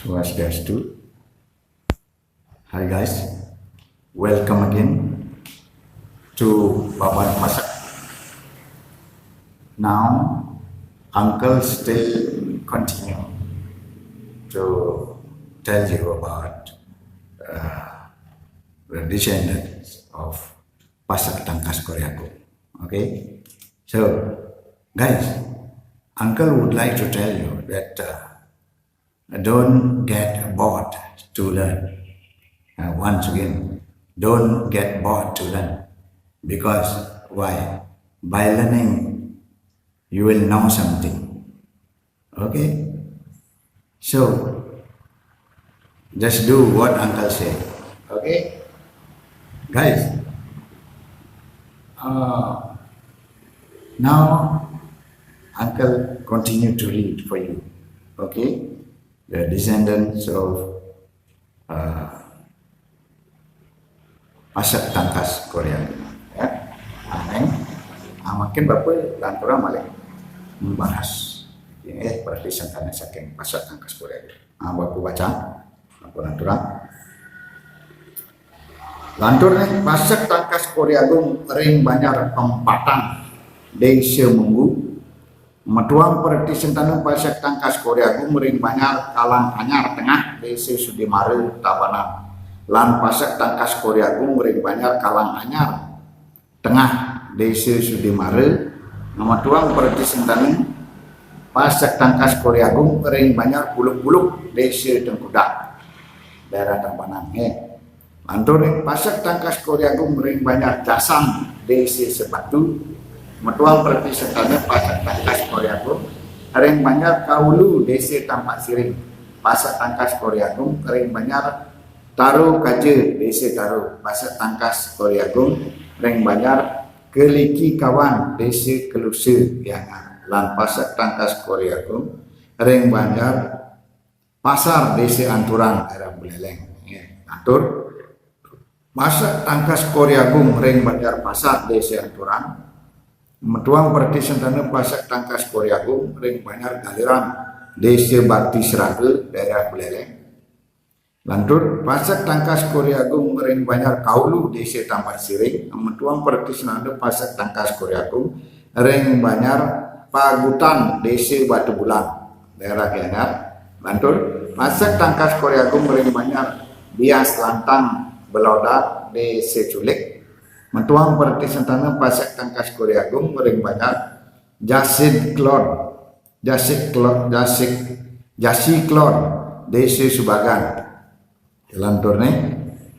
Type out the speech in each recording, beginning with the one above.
Swastiastu. Hi guys, welcome again to Babat Masak. Now, Uncle still continue to tell you about the descendants of Pasak Tangkas Koryaku. Okay, so guys, Uncle would like to tell you that don't get bored to learn. Once again, don't get bored to learn. Because why? By learning, you will know something. Okay? So, just do what Uncle said. Okay? Guys, now Uncle continue to read for you. Okay? The descendants of Pasak Tangkas Korea. Ya, makin Bapak lantura malah membahas ini perhatian karena saking Pasak Tangkas Korea. Bapak baca, Bapak lantura. Lantur Pasak Tangkas Korea gung ring banyak pempatan desa munggu. Metuang perhatian tanah Pasak Tangkas Korea gung ring banyak kalang anyar tengah desa Sudimare Tabanan. Lan Pasak Tangkas Korea gung ring banyak kalang anyar tengah desa Sudimare. Nama tuang perhatian tanah Pasak Tangkas Korea gung ring banyak buluk-buluk desa Tengkudak daerah Tabanan. Lantur Pasak Tangkas Korea gung ring banyak Jasang desa Sebatu. Metuang perhatian tanah Pasak Tangkas Korea gung ring banyak Kaulu desa Tampak Siring. Pasak Tangkas Korea gung ring banyak Taruh Kaje desa Taruh. Pasak Tangkas Korea gung ring banyak Keliki Kawan desa Keluse yang lan Pasak Tangkas Korea gung ring banyak Pasar desa Anturan daerah Buleleng. Atur Pasak Tangkas Korea gung ring banyak Pasar desa Anturan. Metuang perhatian tanah Pasak Tangkas Korea gung ring banyak Galiran desa Bakti Serage daerah Buleleng. Lantur Pasak Tangkas Korea gung ring banyak Kaulu desa Tampak Siring. Metuang perhatian tanah Pasak Tangkas Korea gung ring banyak Pagutan desa Batu Bulan daerah Gianyar. Lantur Pasak Tangkas Korea gung ring banyak Bias Lantang Belodak desa Culik. Metuang perhatian tanah Pasak Tangkas Korea gung ring banyak Jasi Klon desa Subagan. Lanturne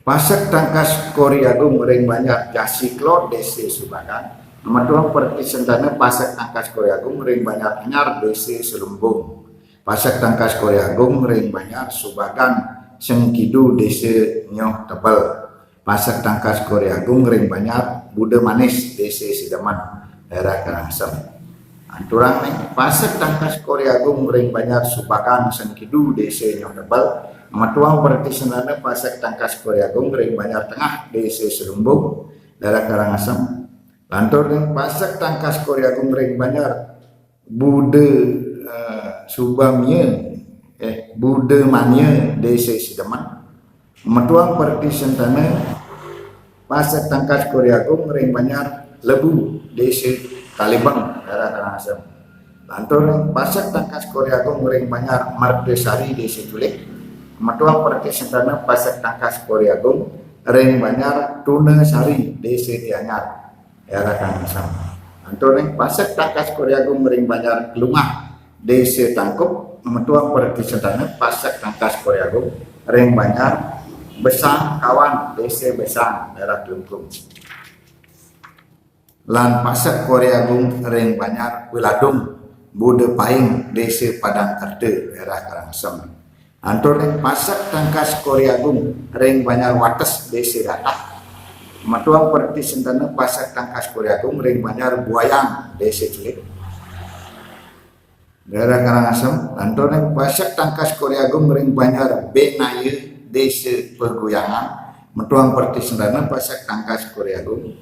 Pasak Tangkas Korea gung ring banyak Jasi Klon desa Subagan. Metuang perhatian tanah Pasak Tangkas Korea gung ring banyak Anyar desa Selumbung. Pasak Tangkas Korea gung ring banyak Subagan Sengkidu desa Nyoh Tebel. Pasak Tangkas Korea gung ring banyak Bude Manis desa Sidaman daerah Karangasem. Anturang Pasak Tangkas Korea gung ring banyak Subakan Sengkidu desa Nyoh Tebel. Metuang perhatian tanah Pasak Tangkas Korea gung ring banyak Tengah desa Selumbung daerah Karangasem. Lantur Pasak Tangkas Korea gung ring banyak Bude Bude Manya desa Sidaman. Metuang perhatian tanah Pasak Tangkas Korea gung ring banyak Lebu desa Kalibang daerah Karangasem. Lantur Pasak Tangkas Korea gung ring banyak Mardesari desa Culik. Metuang perhatian tanah Pasak Tangkas Korea gung ring banyak Tuna Sari desa Gianyar daerah Karangasem. Lantur Pasak Tangkas Korea gung ring banyak Lungah desa Tangkup. Metuang perhatian tanah Pasak Tangkas Korea gung ring banyak Besang Kawan desa Besang daerah Kelungkung. Lan Pasak Korea gung ring banyak Wiladung Bude Paing desa Padang Erde daerah Karangasem. Antur Pasak Tangkas Korea gung ring banyak Wates desa Datah. Metuang perhatian tanah Pasak Tangkas Korea gung ring banyak Buayang desa Culik daerah Karangasem. Antur Pasak Tangkas Korea gung ring banyak Benaye desa Peguyangan. Metuang perhatian tanah Pasak Tangkas Korea gung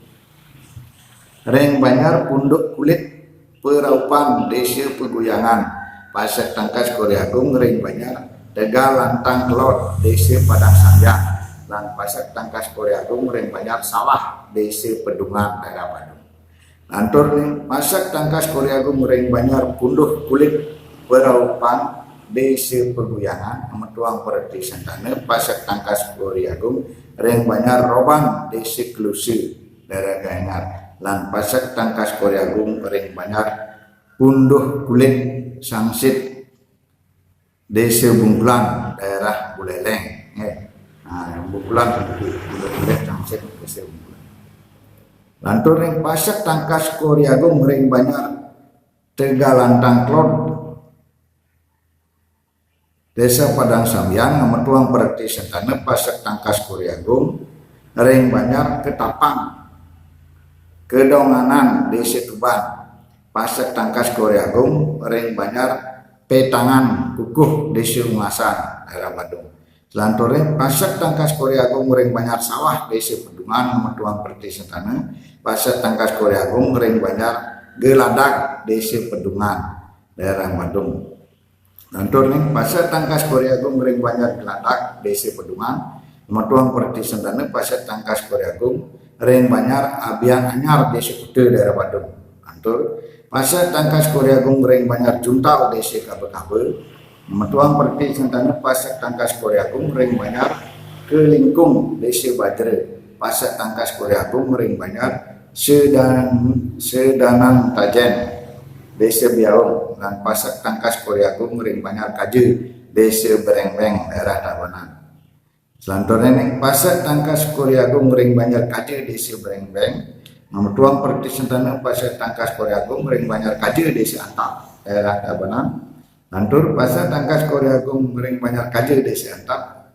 ring banyak Punduk Kulit Peraupan desa Peguyangan. Pasak Tangkas Korea gung ring banyak Tegal Lantang Kelot DC Padang Sanjang lan Pasek Tangkas Korea Agung Ring Banyar Sawah DC Pedungan daerah Bandung. Lantur ning Pasek Tangkas Korea Agung Ring Banyar Punduh Kulit Beraupan DC Peguyangan Metuang Perti Sentane Pasek Tangkas Korea Agung Ring Banyar Robang DC Klusi daerah Gaengar lan Pasek Tangkas Korea Agung Ring Banyar Punduh Kulit Sangsit DC Bungkulan daerah Buleleng. Bungkulan Buleleng Sangsit DC Bungkulan. Lantur ring Pasek Tangkas Korea Agung ring Banyar Tegalantang Klot Desa Padang Sambiang Metuang Perti Sentane Pasek Tangkas Korea Agung ring Banyar Ketapang Kedonganan DC Tuban Pasek Tangkas Korea Agung ring Banyar Petangan Kukuh DC Ungasan daerah Bandung. Selanturnya Pasek Tangkas Korea Agung ring Banyar Sawah DC Pedungan Metuang Perti Sentane Pasek Tangkas Korea Agung ring Banyar Geladak DC Pedungan daerah Bandung. Selanturnya Pasek Tangkas Korea Agung ring Banyar Geladak DC Pedungan Metuang Perti Sentane Pasek Tangkas Korea Agung ring Banyar Abian Anyar DC Kude daerah Bandung. Lantur Pasek Tangkas Korea Agung ring Banyar Juntau DC Kabel-Kabel Metuang Perti Sentane Pasek Tangkas Korea Agung ring Banyar Kelingkung DC Bajre Pasek Tangkas Korea Agung ring Banyar Sedanan Tajen DC Biaung dan Pasek Tangkas Korea Agung ring Banyar Kaje DC Berengbeng daerah Tabanan. Selanjutnya ning Pasek Tangkas Korea Agung ring Banyar Kaje DC Berengbeng Metuang Perti Sentane Pasek Tangkas Korea Agung ring Banyar Kaje DC Antap daerah Tabanan. Lantur Pasek Tangkas Korea Agung ring Banyar Kaje DC Antap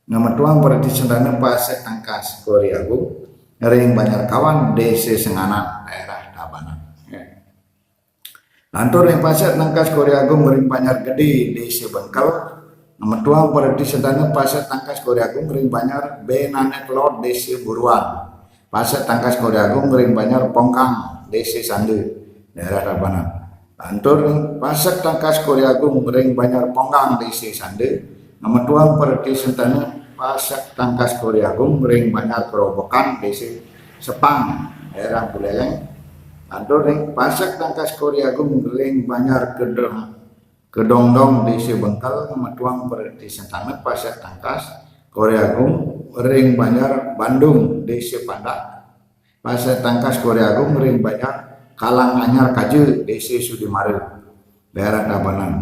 Metuang Perti Sentane Pasek Tangkas Korea Agung ring Banyar Kawan DC Senganan daerah Tabanan. Lantur ring Pasek Tangkas Korea Agung ring Banyar Gede DC Bengkel Metuang Perti Sentane Pasek Tangkas Korea Agung ring Banyar Benanek Lord DC Buruan Pasek Tangkas Korea Agung ring Banyar Pongkang DC Sande daerah Tabanan. Lantur Pasek Tangkas Korea Agung ring Banyar Pongkang DC Sande Metuang Perti Sentane Pasek Tangkas Korea Agung ring Banyar Kerobokan DC Sepang daerah Buleleng. Lantur Pasek Tangkas Korea Agung ring Banyar Kedongdong DC Bengkel Metuang Perti Sentane Pasek Tangkas Korea Agung ring Banyar Bandung DC Pandak Pasek Tangkas Korea Agung ring Banyar Kalang Anyar Kaje DC Sudimare daerah Tabanan.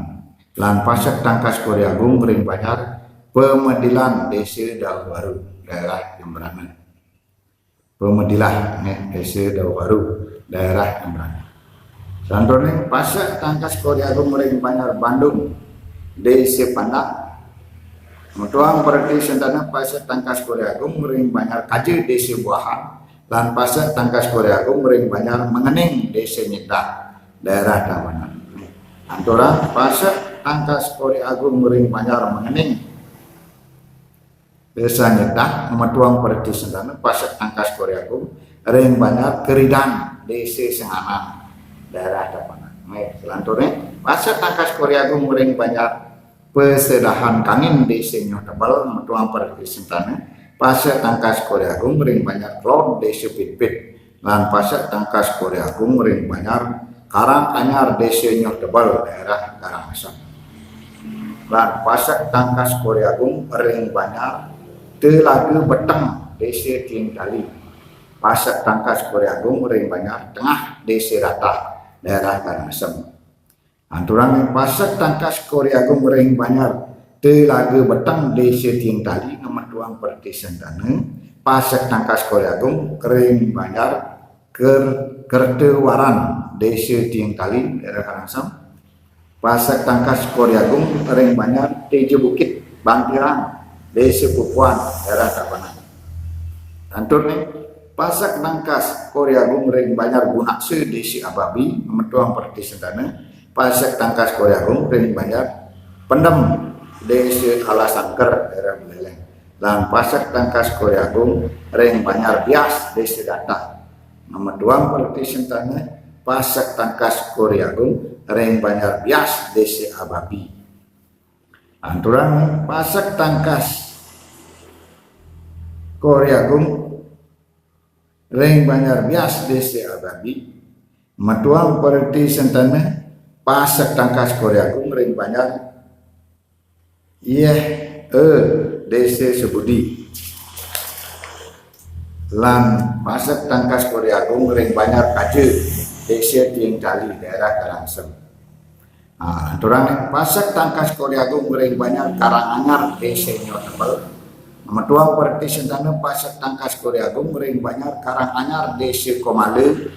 Lan Pasek Tangkas Korea Agung ring Banyar Pemedilan DC Daun Baru daerah Jembrana. Pemedilah DC Daun Baru daerah Jembrana. Selanjutnya Pasek Tangkas Korea Agung ring Banyar Bandung DC Pandak Metuang Perti Sentane Pasek Tangkas Korea Agung ring Banyar Kaje DC Buahan lan Pasek Tangkas Korea Agung ring Banyar Mengening DC Nyita daerah Tabanan. Antara Pasek Tangkas Korea Agung ring Banyar Mengening Desa Nyita Metuang Perti Sentane Pasek Tangkas Korea Agung ring Banyar Keridang DC Senganan daerah Tabanan. Selanjutnya Pasek Tangkas Korea Agung ring Banyar Pesedahan Kangin DC Nyoh Tebal Metuang Perti Sentane Pasek Tangkas Korea Agung ring Banyar Klod DC Pitpit lan Pasek Tangkas Korea Agung ring Banyar Karang Anyar DC Nyoh Tebal daerah Karangasem. Lan Pasek Tangkas Korea Agung ring Banyar Telaga Beteng DC Ting Tali Pasek Tangkas Korea Agung ring Banyar Tengah DC Rata daerah Karangasem. Anturan Pasek Tangkas Korea Agung ring Banyar Telaga Beteng DC Ting Tali Metuang Perti Sentane Pasek Tangkas Korea Agung ring Banyar Kertewaran DC Ting Tali daerah Karangasem. Pasek Tangkas Korea Agung ring Banyar Tejo Bukit Bangkirang DC Pupuan daerah Tabanan. Anturne Pasek Tangkas Korea Agung ring Banyar Gunakse DC Ababi Metuang Perti Sentane Pasek Tangkas Korea Agung ring Banyar Pendem DC Alasangker daerah Buleleng. Dan Pasek Tangkas Korea Agung ring Banyar Bias DC Data Metuang Perti Sentane Pasek Tangkas Korea Agung ring Banyar Bias DC Ababi. Anturang Pasek Tangkas Korea Agung Reng Banjar Bias Desa Ababi Matuang Perti Sentana Pasek Tangkas Korea Agung Reng Banjar Desa Sebudi Lan Pasek Tangkas Korea Agung Reng Banjar Kaje Desa Tieng Cali daerah Karangsem. Anturang Pasek Tangkas Korea Agung Reng Banjar Karanganyar Desa Nyotebel Metuang Perti Sentana Pasek Tangkas Korea Agung Reng Banjar Karanganyar Desa Komale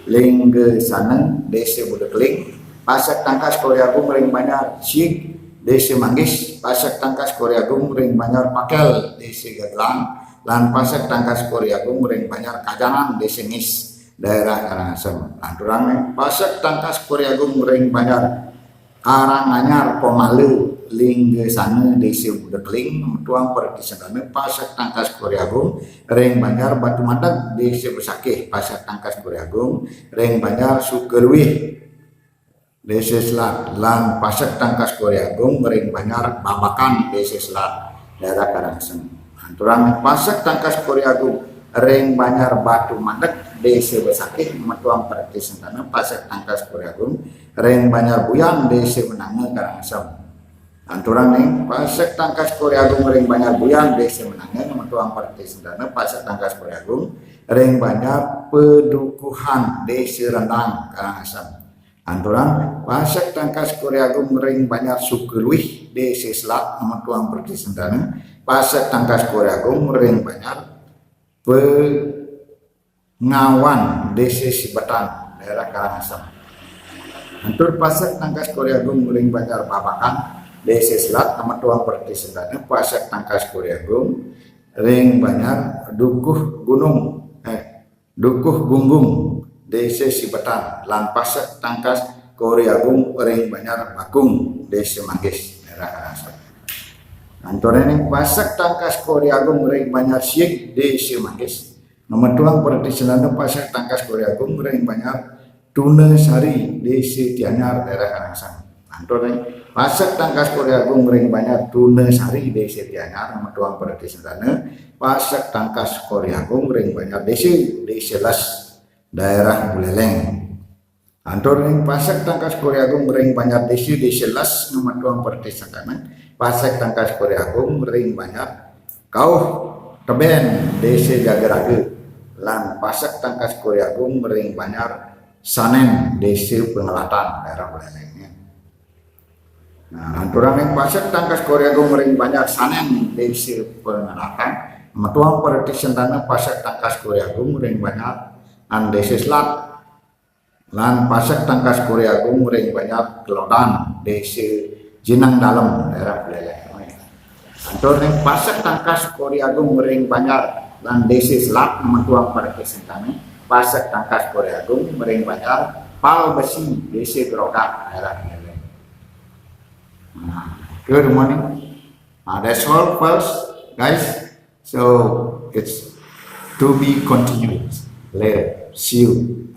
Lingge Saneng Desa Budekling Pasek Tangkas Korea Agung Reng Banjar Sik Desa Manggis Pasek Tangkas Korea Agung Reng Banjar Pakel Desa Gagelang lan Pasek Tangkas Korea Agung Reng Banjar Kajanan Desa Ngis daerah Karangasem. Anturang Pasek Tangkas Korea Agung Reng Banjar Karanganyar Komale Lingge Sana Desa Budekling Metuang Perti Sentana Pasek Tangkas Korea Agung Reng Banjar Batu Madag Desa Besakeh Pasek Tangkas Korea Agung Reng Banjar Sukerwih Desa Selat lan Pasek Tangkas Korea Agung Reng Banjar Babakan Desa Selat daerah Karangasem. Anturang Pasek Tangkas Korea Agung Reng Banjar Batu Madag Desa Besakeh Metuang Perti Sentana Pasek Tangkas Korea Agung Reng Banjar Buyang Desa Menange Karangasem. Anturang ning Pasek Tangkas Korea Agung Reng Banjar Buyang Desa Menange Metuang Perti Sentana Pasek Tangkas Korea Agung Reng Banjar Pedukuhan Desa Rendang Karangasem. Anturang Pasek Tangkas Korea Agung Reng Banjar Sukerwih Desa Selat Metuang Perti Sentana Pasek Tangkas Korea Agung Reng Banjar Pengawan Desa Sibatan daerah Karangasem. Antur Pasek Tangkas Korea Agung Reng Banjar Babakan Desa Selat Metuang Perti Sentana Pasek Tangkas Korea Agung Reng Banjar Dukuh Gunggung Desa Sibatan lan Pasek Tangkas Korea Agung Reng Banjar Bakung Desa Manggis daerah Karangasem. Antur ini Pasek Tangkas Korea Agung Reng Banjar Siek Desa Manggis Metuang Perti Sentana Pasek Tangkas Korea Agung Reng Banjar Tuna Sari Desa Tianyar daerah Karangasem. Antur Pasek Tangkas Korea Agung Reng Banjar Tuna Sari Desa Tianyar Metuang Perti Sentana Pasek Tangkas Korea Agung Reng Banjar Desa Les daerah Buleleng. Antur Pasek Tangkas Korea Agung Reng Banjar Desa Les Metuang Perti Sentana Pasek Tangkas Korea Agung Reng Banjar Kauh Teben Desa Jagerage lan Pasek Tangkas Korea Agung Reng Banjar Sanen Desa Pengelatan daerah Buleleng. Nah, anturang yang Pasek Tangkas Korea Agung Reng Banjar Sanen Desa Pengelatan Metuang Perti Sentana Pasek Tangkas Korea Agung Reng Banjar an Desa Selat lan Pasek Tangkas Korea Agung Reng Banjar Kelodan Desa Jenang Dalem daerah Buleleng. Antur yang Pasek Tangkas Korea Agung Reng Banjar lan Desa Selat Metuang Perti Sentana Pasek Tangkas Korea Agung Reng Banjar Pal Besi Desa Gerodak daerah Buleleng. Good morning. That's all first, guys. So it's to be continued later. See you.